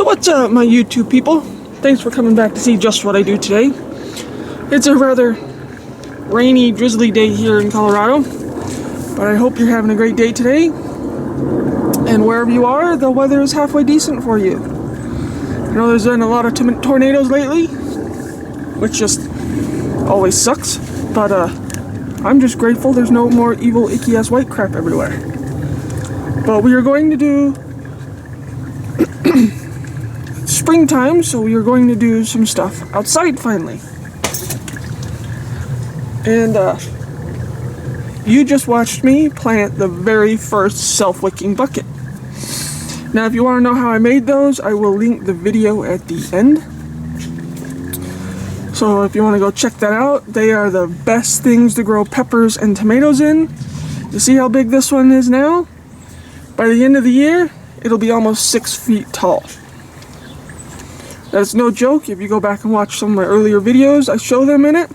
What's up, my YouTube people? Thanks for coming back to see just what I do today. It's a rather rainy, drizzly day here in Colorado, but I hope you're having a great day today. And wherever you are, the weather is halfway decent for you. I know there's been a lot of tornadoes lately, which just always sucks, but I'm just grateful there's no more evil, icky-ass white crap everywhere. But we are going to do springtime, so we are going to do some stuff outside finally. And you just watched me plant the very first self-wicking bucket. Now if you want to know how I made those, I will link the video at the end. So if you want to go check that out, they are the best things to grow peppers and tomatoes in. You see how big this one is now? By the end of the year, it'll be almost 6 feet tall. That's no joke. If you go back and watch some of my earlier videos, I show them in it.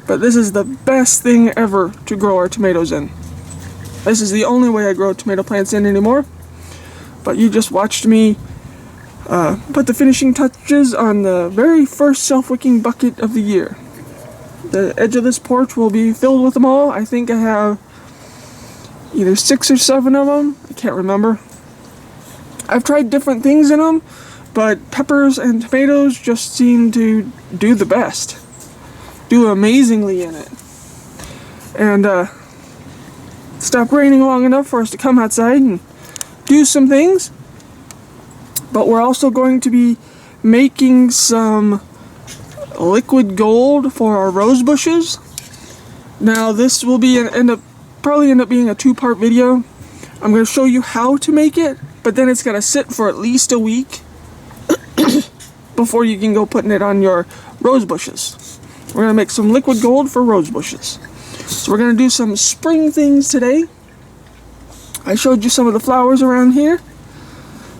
But this is the best thing ever to grow our tomatoes in. This is the only way I grow tomato plants in anymore. But you just watched me put the finishing touches on the very first self-wicking bucket of the year. The edge of this porch will be filled with them all. I think I have either 6 or 7 of them. I can't remember. I've tried different things in them, but peppers and tomatoes just seem to do the best. Do amazingly in it. And stopped raining long enough for us to come outside and do some things. But we're also going to be making some liquid gold for our rose bushes. Now this will be probably end up being a 2-part video. I'm going to show you how to make it, but then it's going to sit for at least a week before you can go putting it on your rose bushes. We're going to make some liquid gold for rose bushes. So we're going to do some spring things today. I showed you some of the flowers around here.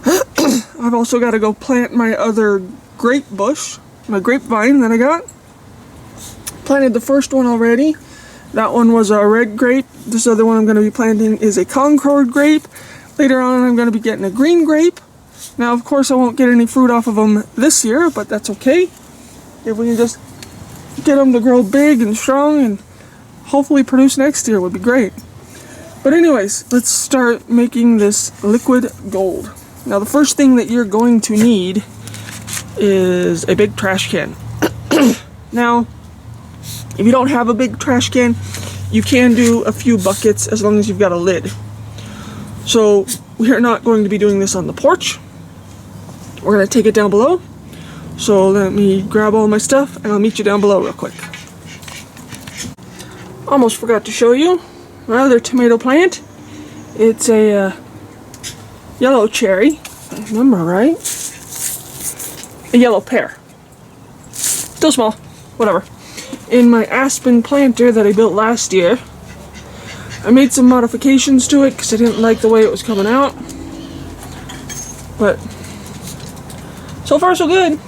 I've also got to go plant my other grape bush, my grapevine that I got. Planted the first one already. That one was a red grape. This other one I'm going to be planting is a Concord grape. Later on I'm going to be getting a green grape. Now of course I won't get any fruit off of them this year, but that's okay. If we can just get them to grow big and strong and hopefully produce next year would be great. But anyways, let's start making this liquid gold. Now the first thing that you're going to need is a big trash can. Now, if you don't have a big trash can, you can do a few buckets as long as you've got a lid. So we are not going to be doing this on the porch. We're going to take it down below. So let me grab all my stuff and I'll meet you down below real quick. Almost forgot to show you my other tomato plant. It's a yellow cherry, if I remember right. A yellow pear. Still small, whatever. In my aspen planter that I built last year, I made some modifications to it because I didn't like the way it was coming out. But so far so good.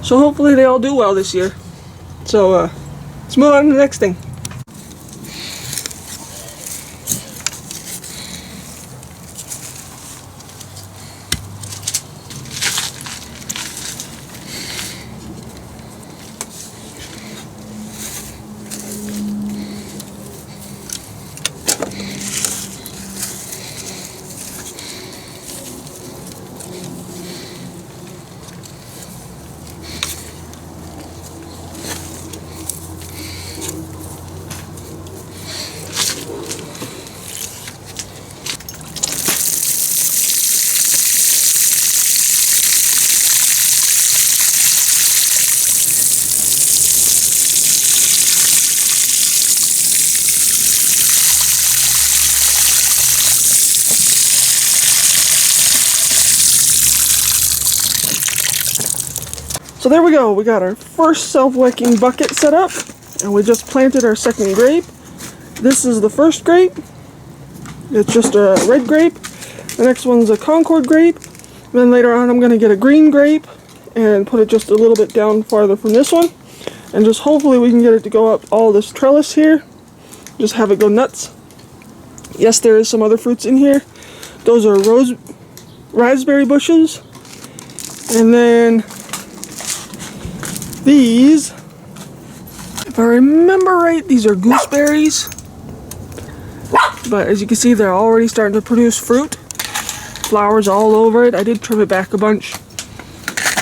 So hopefully they all do well this year. So let's move on to the next thing. So there we go, we got our first self-wicking bucket set up, and we just planted our second grape. This is the first grape. It's just a red grape. The next one's a Concord grape. And then later on I'm going to get a green grape and put it just a little bit down farther from this one. And just hopefully we can get it to go up all this trellis here. Just have it go nuts. Yes, there is some other fruits in here. Those are raspberry bushes. And then these, if I remember right, these are gooseberries. But as you can see, they're already starting to produce fruit. Flowers all over it. I did trim it back a bunch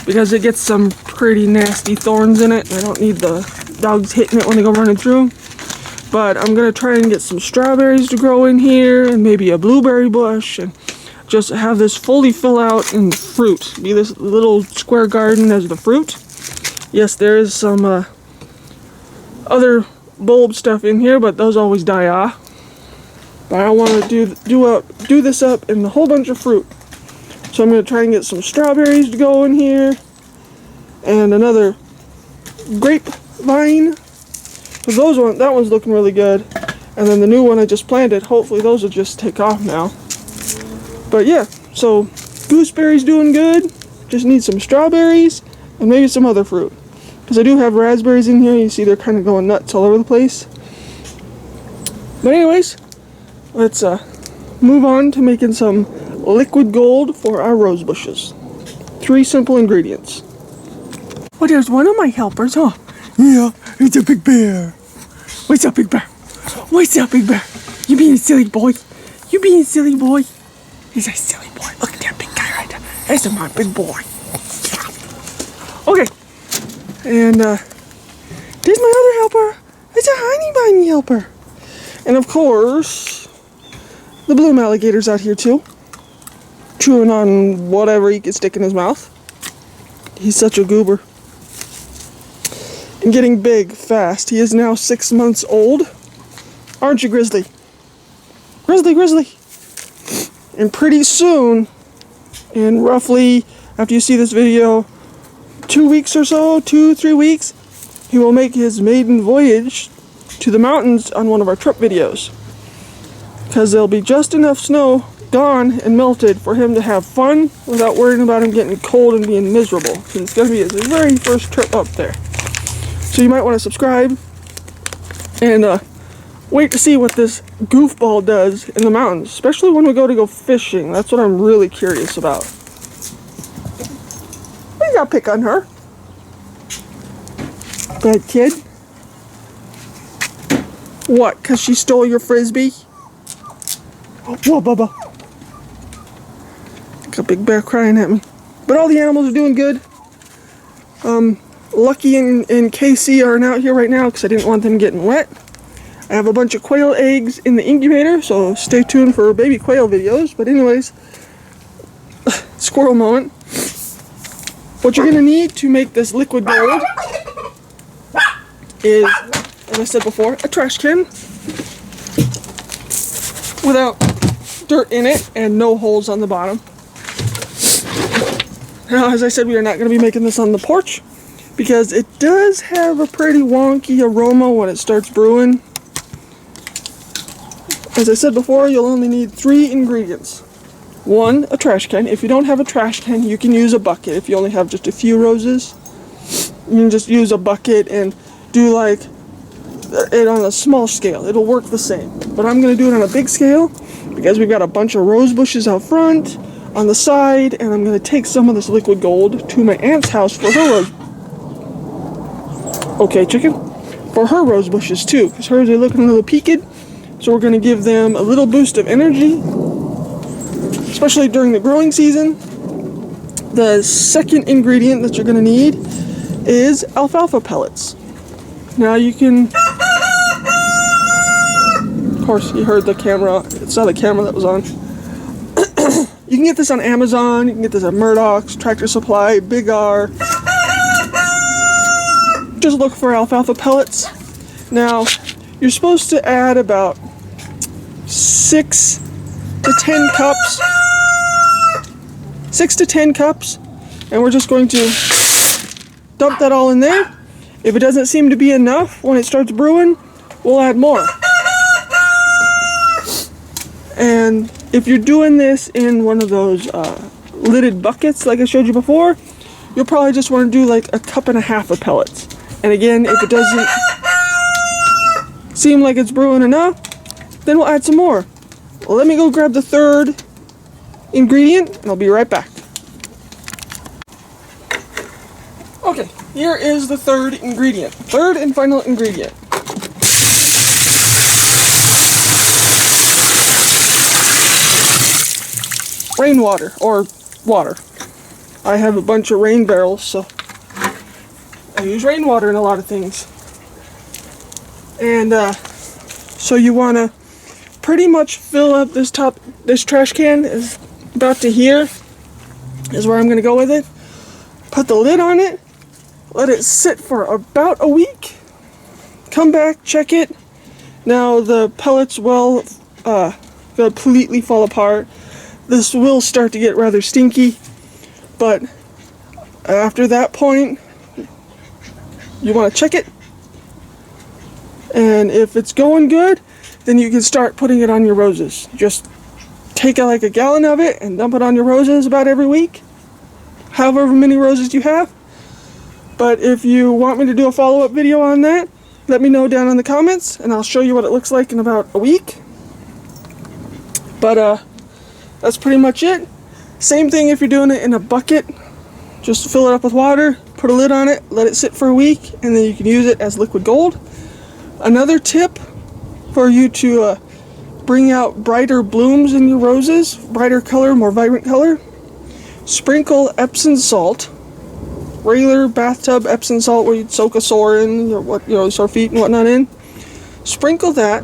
because it gets some pretty nasty thorns in it. I don't need the dogs hitting it when they go running through. But I'm going to try and get some strawberries to grow in here and maybe a blueberry bush and just have this fully fill out in fruit. Be this little square garden as the fruit. Yes, there is some other bulb stuff in here, but those always die off. But I want to do this up in a whole bunch of fruit. So I'm going to try and get some strawberries to go in here. And another grapevine. That one's looking really good. And then the new one I just planted, hopefully those will just take off now. But yeah, so gooseberries doing good. Just need some strawberries and maybe some other fruit. Because I do have raspberries in here. You see they're kind of going nuts all over the place. But anyways, let's move on to making some liquid gold for our rose bushes. 3 simple ingredients. Well, there's one of my helpers, huh? Yeah, it's a big bear. What's up, big bear? What's up, big bear? You being a silly boy? You being a silly boy? He's a silly boy. Look at that big guy right there. That's my big boy. Yeah. Okay. And there's my other helper. It's a honey bunny helper. And of course, the bloom alligator's out here too. Chewing on whatever he can stick in his mouth. He's such a goober. And getting big fast. He is now 6 months old. Aren't you, Grizzly? Grizzly, Grizzly. And pretty soon, in roughly, after you see this video, 2 weeks or so, 2-3 weeks, he will make his maiden voyage to the mountains on one of our trip videos. Because there'll be just enough snow gone and melted for him to have fun without worrying about him getting cold and being miserable. Because it's going to be his very first trip up there. So you might want to subscribe and wait to see what this goofball does in the mountains, especially when we go fishing. That's what I'm really curious about. You gotta pick on her. Bad kid. What, because she stole your frisbee? Whoa, Bubba. Got a big bear crying at me. But all the animals are doing good. Lucky and Casey aren't out here right now because I didn't want them getting wet. I have a bunch of quail eggs in the incubator, so stay tuned for baby quail videos. But anyways, squirrel moment. What you're going to need to make this liquid gold is, as I said before, a trash can without dirt in it and no holes on the bottom. Now, as I said, we are not going to be making this on the porch because it does have a pretty wonky aroma when it starts brewing. As I said before, you'll only need 3 ingredients. 1, a trash can. If you don't have a trash can, you can use a bucket. If you only have just a few roses, you can just use a bucket and do like it on a small scale. It'll work the same. But I'm going to do it on a big scale because we've got a bunch of rose bushes out front, on the side, and I'm going to take some of this liquid gold to my aunt's house for her rose. Okay, chicken. For her rose bushes too, because hers are looking a little peaked. So we're going to give them a little boost of energy, especially during the growing season. The second ingredient that you're going to need is alfalfa pellets. Now you can, of course you heard the camera, it's not the camera that was on. You can get this on Amazon, you can get this at Murdoch's, Tractor Supply, Big R. Just look for alfalfa pellets. Now, you're supposed to add about 6 to 10 cups. 6 to 10 cups. And we're just going to dump that all in there. If it doesn't seem to be enough when it starts brewing, we'll add more. And if you're doing this in one of those lidded buckets like I showed you before, you'll probably just want to do like a cup and a half of pellets. And again, if it doesn't seem like it's brewing enough, then we'll add some more. Well, let me go grab the third ingredient and I'll be right back. Okay, here is the third ingredient. Third and final ingredient. Rainwater, or water. I have a bunch of rain barrels, so I use rainwater in a lot of things. And so you want to pretty much fill up this trash can is about to here is where I'm going to go with it. Put the lid on it, let it sit for about a week, come back, check it. Now the pellets will completely fall apart. This will start to get rather stinky, but after that point, you want to check it, and if it's going good, then you can start putting it on your roses. Just take like a gallon of it and dump it on your roses about every week, however many roses you have. But if you want me to do a follow-up video on that, let me know down in the comments, and I'll show you what it looks like in about a week. But that's pretty much it. Same thing if you're doing it in a bucket. Just fill it up with water, put a lid on it, let it sit for a week, and then you can use it as liquid gold. Another tip for you to bring out brighter blooms in your roses, brighter color, more vibrant color, sprinkle Epsom salt, regular bathtub Epsom salt where you'd soak a sore in, or sore feet and whatnot in. Sprinkle that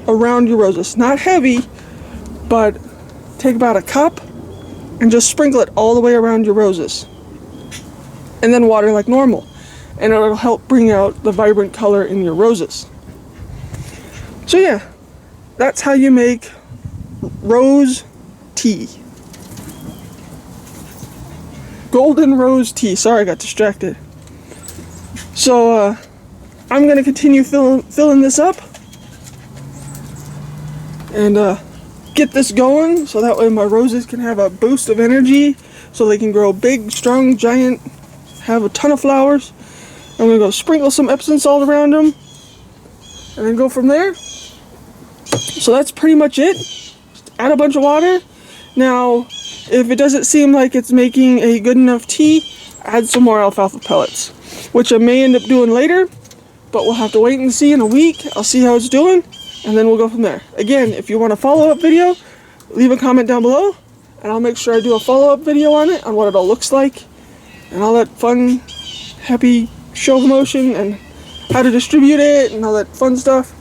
around your roses. Not heavy, but take about a cup and just sprinkle it all the way around your roses. And then water like normal. And it'll help bring out the vibrant color in your roses. So yeah, that's how you make rose tea. Golden rose tea. Sorry, I got distracted. So I'm going to continue filling this up. And get this going so that way my roses can have a boost of energy so they can grow big, strong, giant, have a ton of flowers. I'm going to go sprinkle some Epsom salt around them and then go from there. So that's pretty much it. Just add a bunch of water. Now, if it doesn't seem like it's making a good enough tea, add some more alfalfa pellets, which I may end up doing later, but we'll have to wait and see in a week. I'll see how it's doing, and then we'll go from there. Again, if you want a follow-up video, leave a comment down below, and I'll make sure I do a follow-up video on it, on what it all looks like, and all that fun, happy show of motion, and how to distribute it, and all that fun stuff.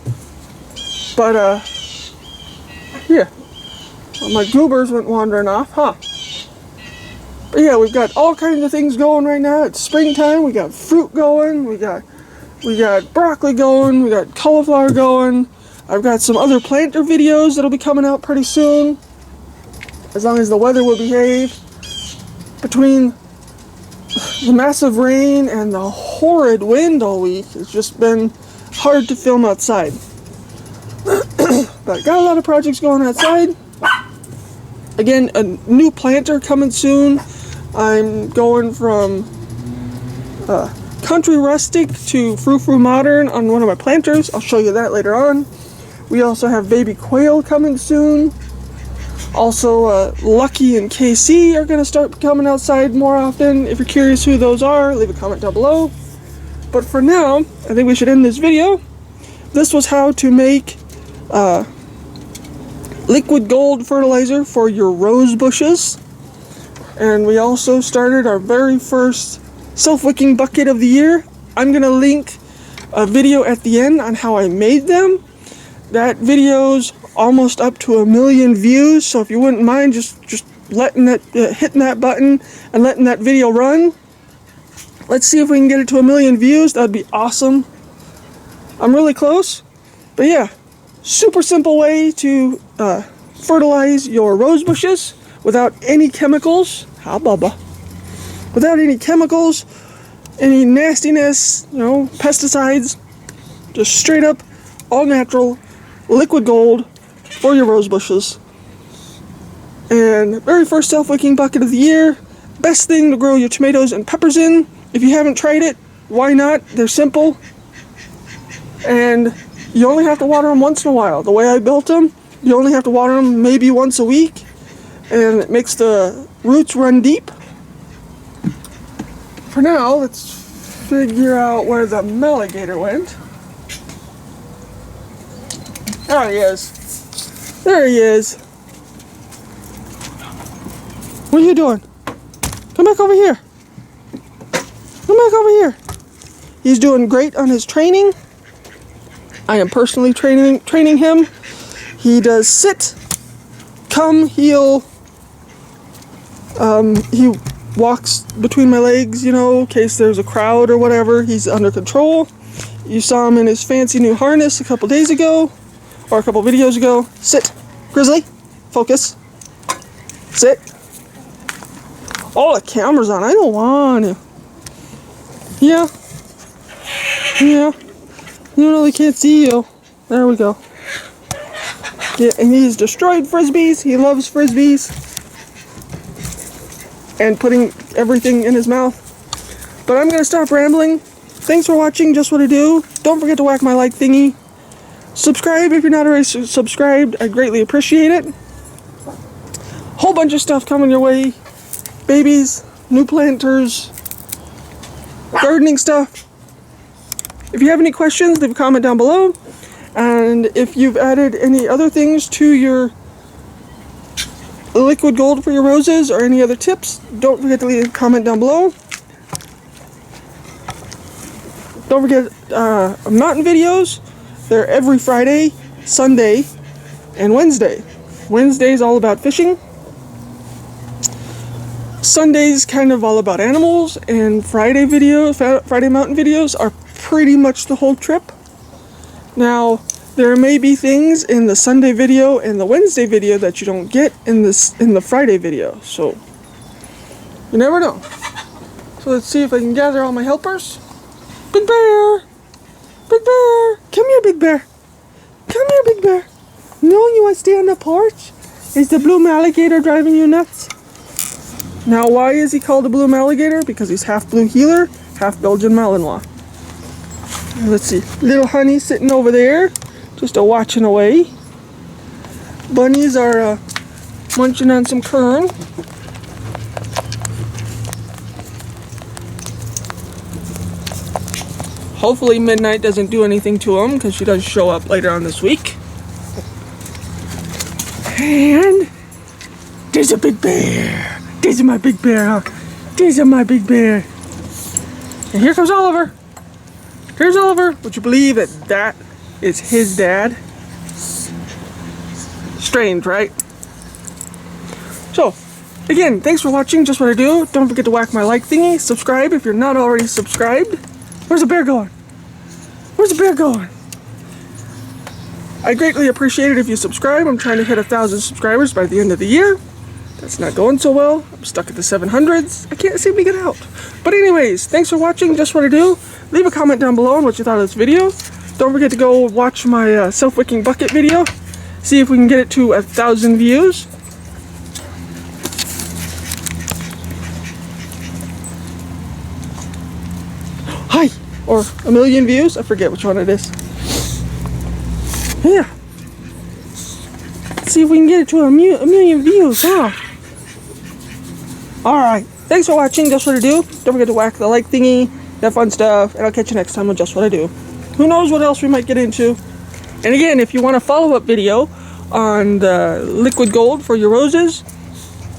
But, yeah. Well, my goobers went wandering off, huh? But yeah, we've got all kinds of things going right now. It's springtime. We got fruit going. We got broccoli going. We got cauliflower going. I've got some other planter videos that'll be coming out pretty soon, as long as the weather will behave. Between the massive rain and the horrid wind all week, it's just been hard to film outside. But got a lot of projects going outside. Again, a new planter coming soon. I'm going from country rustic to frou-frou modern on one of my planters. I'll show you that later on. We also have baby quail coming soon. Also, Lucky and KC are going to start coming outside more often. If you're curious who those are, leave a comment down below. But for now, I think we should end this video. This was how to make liquid gold fertilizer for your rose bushes. And we also started our very first self-wicking bucket of the year. I'm going to link a video at the end on how I made them. That video's almost up to 1 million views, so if you wouldn't mind just letting that hitting that button and letting that video run. Let's see if we can get it to 1 million views. That'd be awesome. I'm really close. But yeah, super simple way to fertilize your rose bushes without any chemicals. How bubba. Without any chemicals, any nastiness, pesticides. Just straight up, all natural, liquid gold for your rose bushes. And very first self-wicking bucket of the year. Best thing to grow your tomatoes and peppers in. If you haven't tried it, why not? They're simple. And you only have to water them once in a while. The way I built them, you only have to water them maybe once a week. And it makes the roots run deep. For now, let's figure out where the alligator went. There he is. There he is. What are you doing? Come back over here. Come back over here. He's doing great on his training. I am personally training him. He does sit, come, heel. He walks between my legs, you know, in case there's a crowd or whatever. He's under control. You saw him in his fancy new harness a couple days ago, or a couple videos ago. Sit, Grizzly. Focus. Sit. Oh, the camera's on. I don't want to. Yeah. Yeah. You know they can't see you. There we go. Yeah, and he's destroyed frisbees. He loves frisbees. And putting everything in his mouth. But I'm going to stop rambling. Thanks for watching Just What I Do. Don't forget to whack my like thingy. Subscribe if you're not already subscribed. I greatly appreciate it. Whole bunch of stuff coming your way. Babies, new planters, gardening stuff. If you have any questions, leave a comment down below. And if you've added any other things to your liquid gold for your roses or any other tips, don't forget to leave a comment down below. Don't forget mountain videos. They're every Friday, Sunday, and Wednesday. Wednesday's all about fishing. Sunday's kind of all about animals, and Friday mountain videos are pretty much the whole trip. Now, there may be things in the Sunday video and the Wednesday video that you don't get in the Friday video, so you never know. So let's see if I can gather all my helpers. Big Bear! Big Bear! Come here, Big Bear! Come here, Big Bear! No, you want to stay on the porch? Is the blue alligator driving you nuts? Now, why is he called a blue alligator? Because he's half blue heeler, half Belgian Malinois. Let's see. Little honey sitting over there, just watching away. Bunnies are munching on some kern. Hopefully Midnight doesn't do anything to him, because she does show up later on this week. And there's a Big Bear. There's my Big Bear, huh? There's my Big Bear. And here comes Oliver. Here's Oliver. Would you believe that that is his dad? Strange, right? So, again, thanks for watching Just What I Do. Don't forget to whack my like thingy. Subscribe if you're not already subscribed. Where's the bear going? Where's the bear going? I greatly appreciate it if you subscribe. I'm trying to hit 1,000 subscribers by the end of the year. That's not going so well. I'm stuck at the 700s. I can't seem to get out. But anyways, thanks for watching Just What I Do. Leave a comment down below on what you thought of this video. Don't forget to go watch my self-wicking bucket video. See if we can get it to 1,000 views. Hi! Or 1,000,000 views. I forget which one it is. Yeah. Let's see if we can get it to a million views, huh? Alright. Thanks for watching Just What I Do. Don't forget to whack the like thingy, that fun stuff, and I'll catch you next time on Just What I Do. Who knows what else we might get into. And again, if you want a follow-up video on the liquid gold for your roses,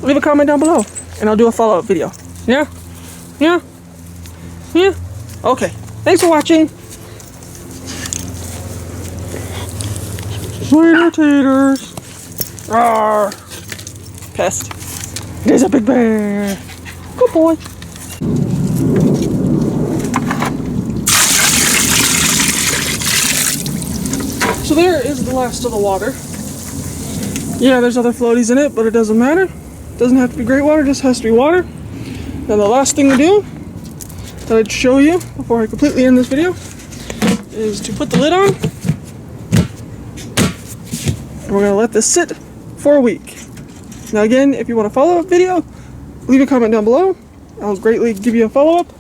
leave a comment down below, and I'll do a follow-up video. Yeah? Yeah? Yeah? Okay. Thanks for watching. Sweeter taters. Rawr. Pest. There's a Big Bear. Good boy. So there is the last of the water. Yeah, there's other floaties in it, but it doesn't matter. It doesn't have to be great water, it just has to be water. Now the last thing to do that I'd show you before I completely end this video is to put the lid on. And we're going to let this sit for a week. Now again, if you want a follow-up video, leave a comment down below. I'll greatly give you a follow-up.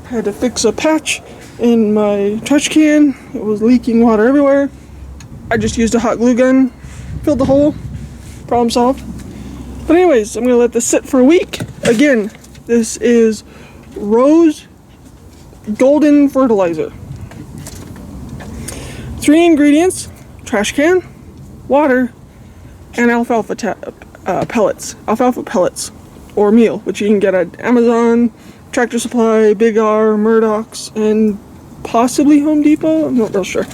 I had to fix a patch in my trash can. It was leaking water everywhere. I just used a hot glue gun, filled the hole, problem solved. But anyways, I'm going to let this sit for a week. Again, this is rose golden fertilizer. 3 ingredients: trash can, water, and alfalfa pellets. Alfalfa pellets, or meal, which you can get at Amazon, Tractor Supply, Big R, Murdoch's, and possibly Home Depot. I'm not real sure.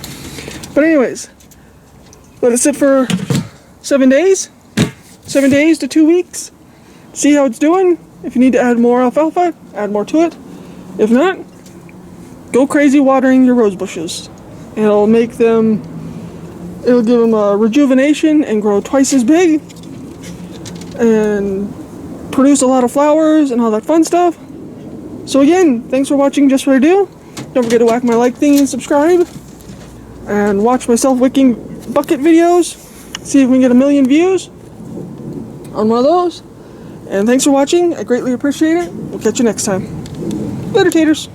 But anyways, let it sit for 7 days. 7 days to 2 weeks. See how it's doing. If you need to add more alfalfa, add more to it. If not, go crazy watering your rose bushes. It'll give them a rejuvenation and grow twice as big and produce a lot of flowers and all that fun stuff. So again, thanks for watching Just What I Do. Don't forget to whack my like thing and subscribe. And watch my self-wicking bucket videos. See if we can get 1 million views on one of those. And thanks for watching. I greatly appreciate it. We'll catch you next time. Later, taters.